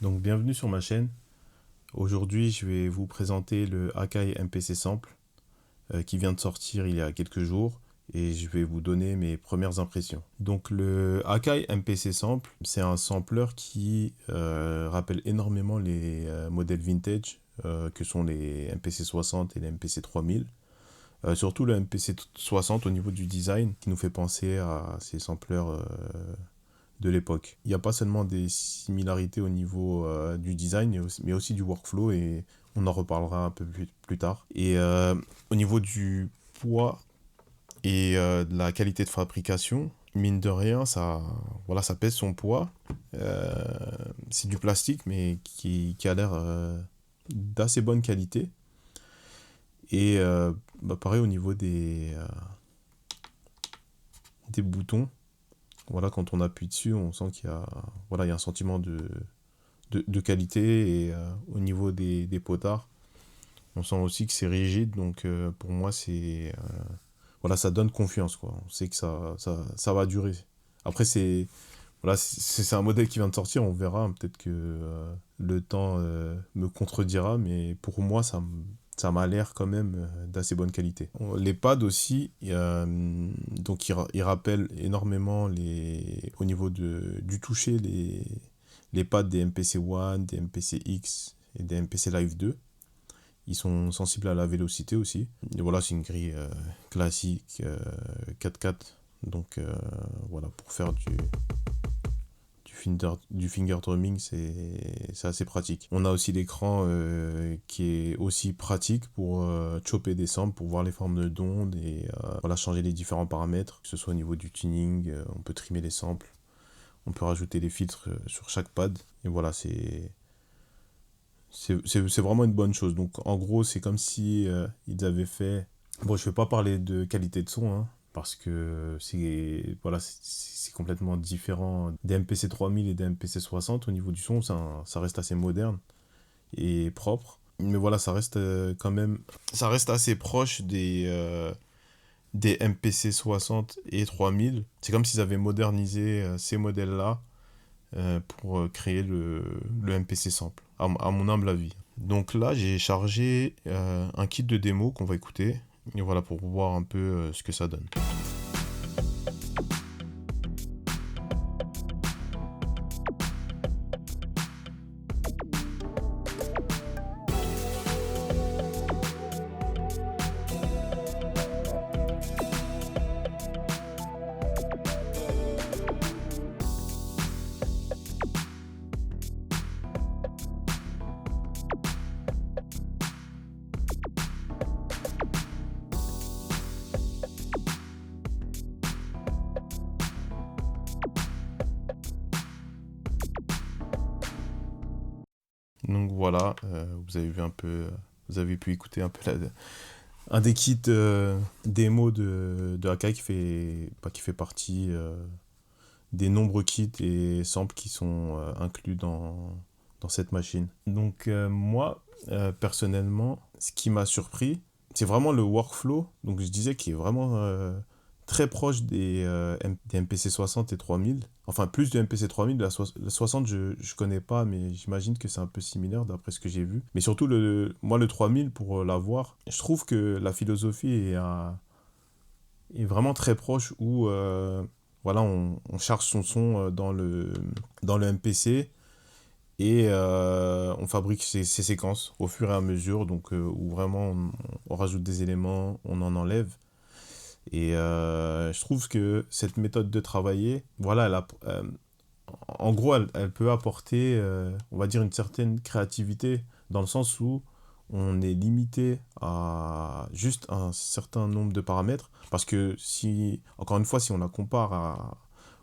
Donc bienvenue sur ma chaîne. Aujourd'hui, je vais vous présenter le Akai MPC Sample qui vient de sortir il y a quelques jours et je vais vous donner mes premières impressions. Donc le Akai MPC Sample, c'est un sampler qui rappelle énormément les modèles vintage que sont les MPC 60 et les MPC 3000. Surtout le MPC 60 au niveau du design qui nous fait penser à ces sampleurs de l'époque. Il n'y a pas seulement des similarités au niveau du design, mais aussi du workflow, et on en reparlera un peu plus tard. Et au niveau du poids et de la qualité de fabrication, mine de rien, voilà, ça pèse son poids. Euh, c'est du plastique, mais qui a l'air d'assez bonne qualité. Et pareil au niveau des boutons. Voilà, quand on appuie dessus, on sent qu'il y a un sentiment de qualité. Et au niveau des potards, on sent aussi que c'est rigide. Donc pour moi, voilà, ça donne confiance, quoi. On sait que ça va durer. Après, voilà, c'est un modèle qui vient de sortir, on verra. Peut-être que le temps me contredira, mais pour moi, ça m'a l'air quand même d'assez bonne qualité. Les pads aussi, donc ils rappellent énormément au niveau du toucher les pads des MPC One, des MPC X et des MPC Live 2. Ils sont sensibles à la vélocité aussi. Et voilà, c'est une grille classique 4x4. Donc voilà, pour faire du finger drumming, c'est assez pratique. On a aussi l'écran qui est aussi pratique pour chopper des samples, pour voir les formes d'ondes et voilà, changer les différents paramètres, que ce soit au niveau du tuning, on peut trimer les samples, on peut rajouter des filtres sur chaque pad. Et voilà, c'est vraiment une bonne chose. Donc en gros, c'est comme si ils avaient fait... Bon, je vais pas parler de qualité de son, hein, parce que c'est complètement différent des MPC 3000 et des MPC 60. Au niveau du son, ça reste assez moderne et propre. Mais voilà, ça reste quand même... Ça reste assez proche des MPC 60 et 3000. C'est comme s'ils avaient modernisé ces modèles-là pour créer le MPC Sample, à mon humble avis. Donc là, j'ai chargé un kit de démo qu'on va écouter. Et voilà, pour voir un peu ce que ça donne. Donc voilà, vous avez vu un peu, vous avez pu écouter un peu un des kits démo de Akai qui fait partie des nombreux kits et samples qui sont inclus dans cette machine. Donc moi, personnellement, ce qui m'a surpris, c'est vraiment le workflow. Donc je disais qu'il est vraiment très proche des MPC 60 et 3000. Enfin, plus de MPC 3000. La 60, je connais pas, mais j'imagine que c'est un peu similaire d'après ce que j'ai vu. Mais surtout, moi, le 3000, pour l'avoir, je trouve que la philosophie est vraiment très proche où voilà, on charge son son dans le MPC et on fabrique ses séquences au fur et à mesure, donc où vraiment on rajoute des éléments, on en enlève. Et je trouve que cette méthode de travailler, voilà, en gros, elle peut apporter, on va dire, une certaine créativité, dans le sens où on est limité à juste un certain nombre de paramètres, parce que si, encore une fois, si on la compare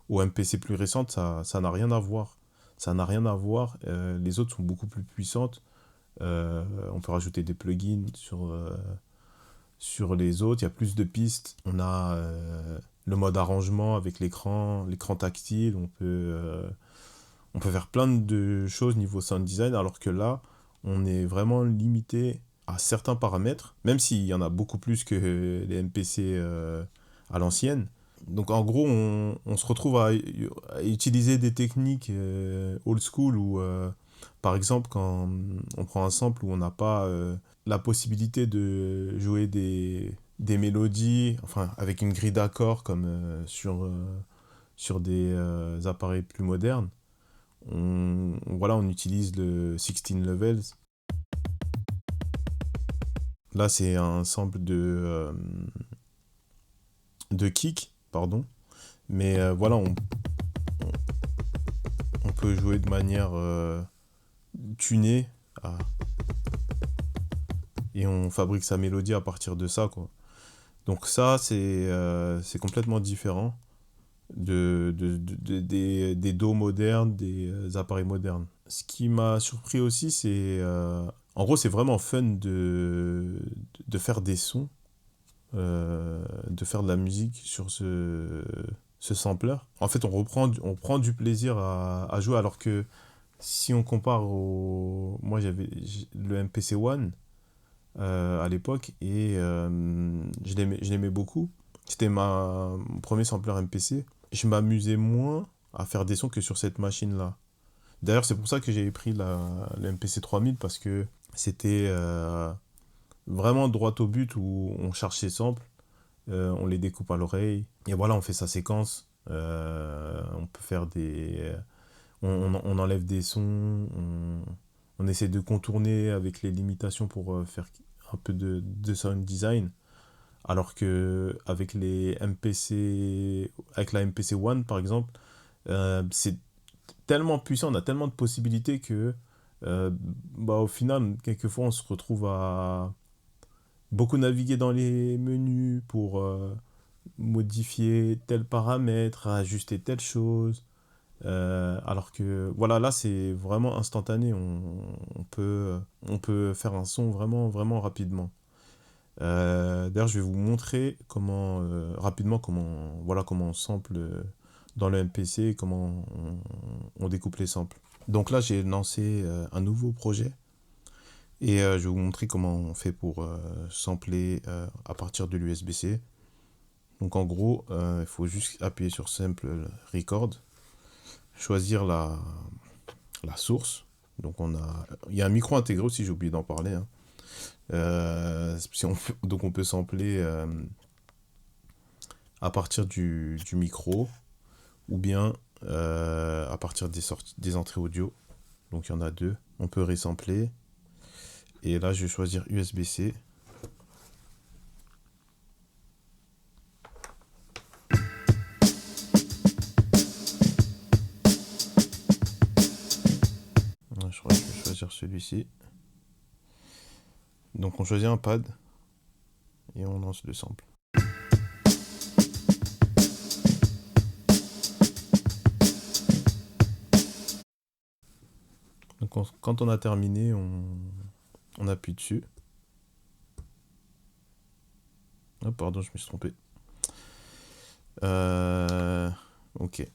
aux MPC plus récentes, ça n'a rien à voir. Ça n'a rien à voir, les autres sont beaucoup plus puissantes. On peut rajouter des plugins sur les autres, il y a plus de pistes. On a le mode arrangement avec l'écran tactile. On peut faire plein de choses niveau sound design, alors que là, on est vraiment limité à certains paramètres, même s'il y en a beaucoup plus que les MPC à l'ancienne. Donc en gros, on se retrouve à utiliser des techniques old school où Par exemple, quand on prend un sample où on n'a pas la possibilité de jouer des mélodies, enfin, avec une grille d'accords comme sur des appareils plus modernes, voilà, on utilise le 16 levels. Là, c'est un sample de kick, pardon. Mais voilà, on peut jouer de manière tunée à- et on fabrique sa mélodie à partir de ça, quoi. Donc ça, c'est complètement différent des dos modernes, des appareils modernes. Ce qui m'a surpris aussi, c'est... en gros, c'est vraiment fun de faire des sons, de faire de la musique sur ce sampler. En fait, on prend du plaisir à jouer, alors que si on compare au... Moi, le MPC One à l'époque, et je l'aimais beaucoup. C'était mon premier sampler MPC. Je m'amusais moins à faire des sons que sur cette machine-là. D'ailleurs, c'est pour ça que j'ai pris le MPC 3000, parce que c'était vraiment droit au but, où on cherche ses samples, on les découpe à l'oreille, et voilà, on fait sa séquence. On peut faire on enlève des sons, on essaie de contourner avec les limitations pour faire un peu de sound design. Alors que avec la MPC One par exemple, c'est tellement puissant, on a tellement de possibilités que bah, au final, quelquefois, on se retrouve à beaucoup naviguer dans les menus pour modifier tel paramètre, ajuster telle chose. Alors que voilà, là c'est vraiment instantané, on peut faire un son vraiment, vraiment rapidement. D'ailleurs, je vais vous montrer rapidement voilà, comment on sample dans le MPC, et comment on découpe les samples. Donc là, j'ai lancé un nouveau projet, et je vais vous montrer comment on fait pour sampler à partir de l'USB-C. Donc en gros, il faut juste appuyer sur Sample Record, choisir la source. Donc il y a un micro intégré aussi, j'ai oublié d'en parler, hein. Donc on peut sampler à partir du micro, ou bien à partir des entrées audio. Donc il y en a deux. On peut resampler. Et là, je vais choisir USB-C. Je crois que je vais choisir celui-ci. Donc on choisit un pad et on lance le sample. Donc quand on a terminé, on appuie dessus. Oh, pardon, je me suis trompé. Ok.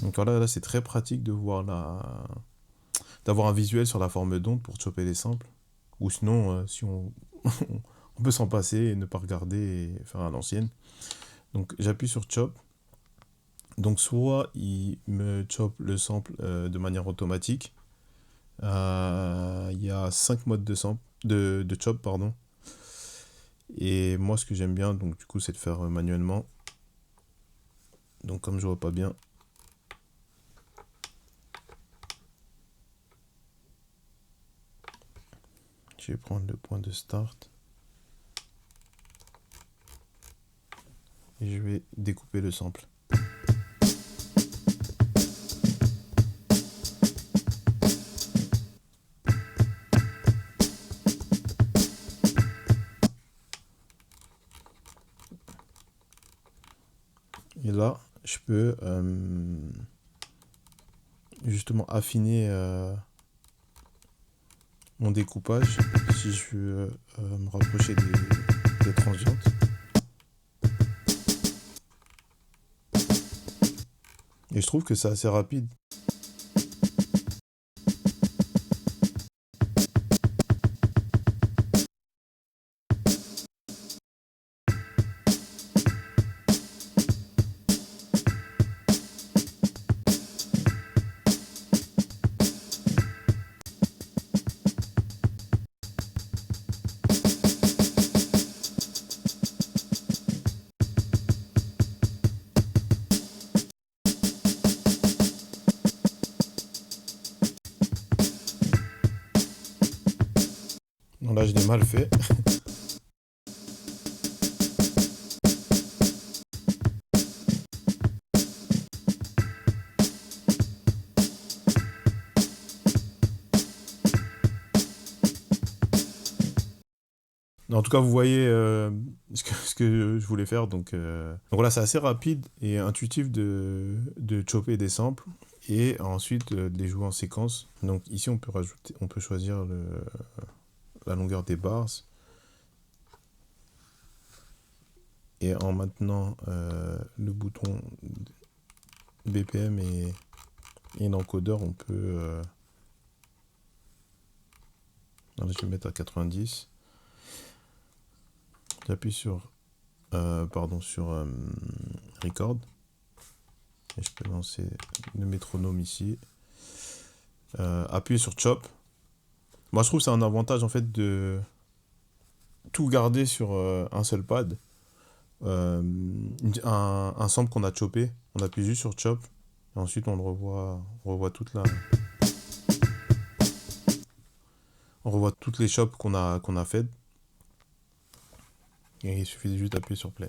Donc voilà, là c'est très pratique de voir d'avoir un visuel sur la forme d'onde pour choper les samples. Ou sinon, si on peut s'en passer et ne pas regarder et faire à l'ancienne. Donc j'appuie sur Chop. Donc soit il me chope le sample de manière automatique. Il y a 5 modes de chop, pardon. Et moi, ce que j'aime bien, donc du coup, c'est de faire manuellement. Donc comme je vois pas bien, je vais prendre le point de start et je vais découper le sample. Et là, je peux justement affiner mon découpage si je veux me rapprocher des transientes. Et je trouve que c'est assez rapide. Non, là, je l'ai mal fait. En tout cas, vous voyez ce que je voulais faire. Donc voilà, c'est assez rapide et intuitif de chopper des samples et ensuite de les jouer en séquence. Donc ici, on peut choisir la longueur des bars et en maintenant le bouton BPM et l'encodeur, on peut. Là, je vais mettre à 90. J'appuie sur record et je peux lancer le métronome ici. Appuyer sur chop. Moi, je trouve que c'est un avantage en fait de tout garder sur un seul pad. Un sample qu'on a chopé, on appuie juste sur chop et ensuite on revoit on revoit toutes les chops qu'on a faites et il suffit juste d'appuyer sur play.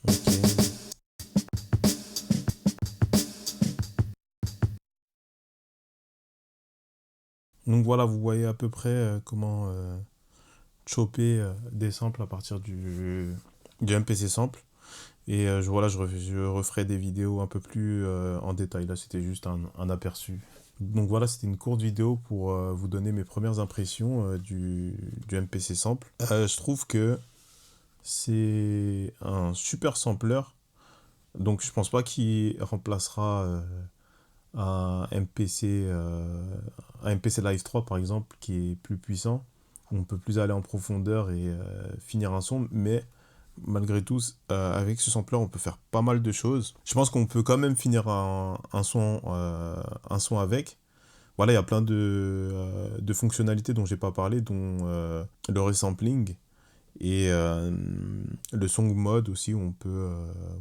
Ok. Donc voilà, vous voyez à peu près comment chopper des samples à partir du MPC sample. Et voilà, je referai des vidéos un peu plus en détail. Là, c'était juste un aperçu. Donc voilà, c'était une courte vidéo pour vous donner mes premières impressions du MPC sample. Je trouve que c'est un super sampler. Donc je pense pas qu'il remplacera un MPC Live 3 par exemple, qui est plus puissant. Où on peut plus aller en profondeur et finir un son. Mais malgré tout, avec ce sampler, on peut faire pas mal de choses. Je pense qu'on peut quand même finir un son avec. Voilà, il y a plein de fonctionnalités dont j'ai pas parlé, dont le resampling et le song mode aussi, où on peut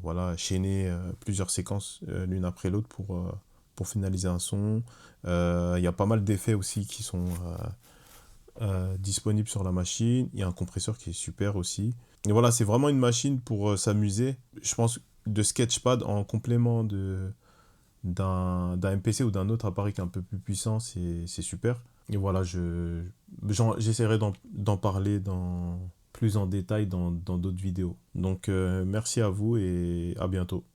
voilà, chaîner plusieurs séquences l'une après l'autre pour finaliser un son. Il y a pas mal d'effets aussi qui sont disponibles sur la machine. Il y a un compresseur qui est super aussi. Et voilà, c'est vraiment une machine pour s'amuser. Je pense de Sketchpad en complément d'un MPC ou d'un autre appareil qui est un peu plus puissant, c'est super. Et voilà, j'essaierai d'en parler plus en détail dans d'autres vidéos. Donc merci à vous et à bientôt.